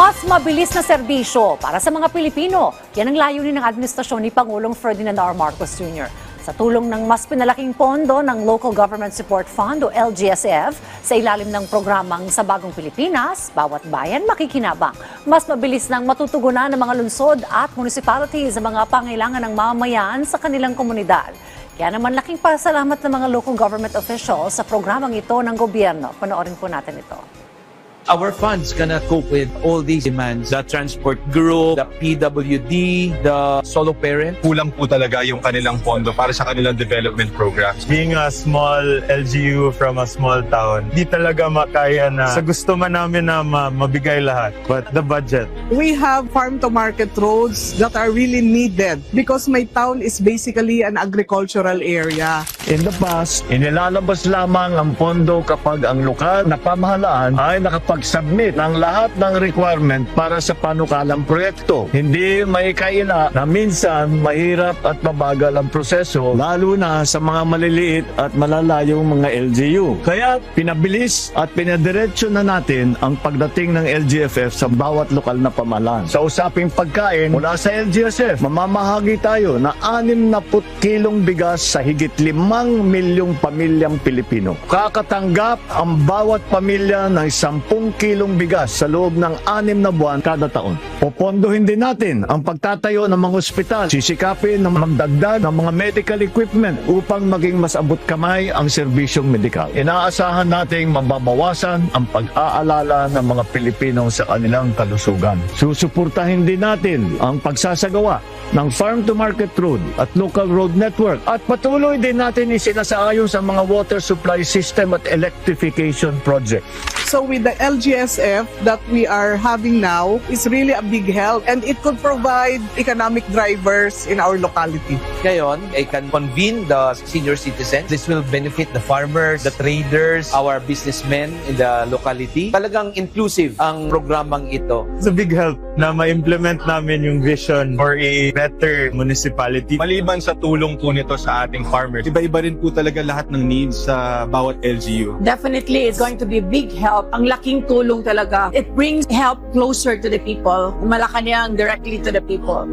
Mas mabilis na serbisyo para sa mga Pilipino. Yan ang layunin ng administrasyon ni Pangulong Ferdinand R. Marcos Jr. Sa tulong ng mas pinalaking pondo ng Local Government Support Fund o LGSF sa ilalim ng programang Sa Bagong Pilipinas, bawat bayan makikinabang. Mas mabilis nang matutugunan ng mga lungsod at municipalities ang mga pangailangan ng mamamayan sa kanilang komunidad. Kaya naman laking pasalamat ng mga local government officials sa programang ito ng gobyerno. Panoorin po natin ito. Our funds cannot cope with all these demands. The transport group, the PWD, the solo parent. Kulang po talaga yung kanilang pondo para sa kanilang development programs. Being a small LGU from a small town, di talaga makaya na sa gusto man namin na mabigay lahat. But the budget. We have farm-to-market roads that are really needed because my town is basically an agricultural area. In the past, inilalabas lamang ang pondo kapag ang lokal na pamahalaan ay nakapag-submit ng lahat ng requirement para sa panukalang proyekto. Hindi may kaila na minsan mahirap at mabagal ang proseso, lalo na sa mga maliliit at malalayong mga LGU. Kaya pinabilis at pinadiretso na natin ang pagdating ng LGFF sa bawat lokal na pamahalaan. Sa usaping pagkain, mula sa LGSF, mamamahagi tayo na 60 kilong bigas sa higit 5 milyong pamilyang Pilipino. Kakatanggap ang bawat pamilya ng 10 kilong bigas sa loob ng 6 na buwan kada taon. Popondohin din natin ang pagtatayo ng mga ospital, sisikapin na magdagdag ng mga medical equipment upang maging mas abot kamay ang serbisyong medikal. Inaasahan nating mababawasan ang pag-aalala ng mga Pilipino sa kanilang kalusugan. Susuportahin din natin ang pagsasagawa ng farm-to-market road at local road network at patuloy din natin isinasaayon sa mga water supply system at electrification project. So with the LGSF that we are having now is really a big help and it could provide economic drivers in our locality. Ngayon, I can convene the senior citizens. This will benefit the farmers, the traders, our businessmen in the locality. Talagang inclusive ang programang ito. It's a big help na ma-implement namin yung vision for a better municipality. Maliban sa tulong po nito sa ating farmers, iba-iba rin po talaga lahat ng needs sa bawat LGU. Definitely, it's going to be a big help. Ang laking tulong talaga. It brings help closer to the people. Malacanang directly to the people.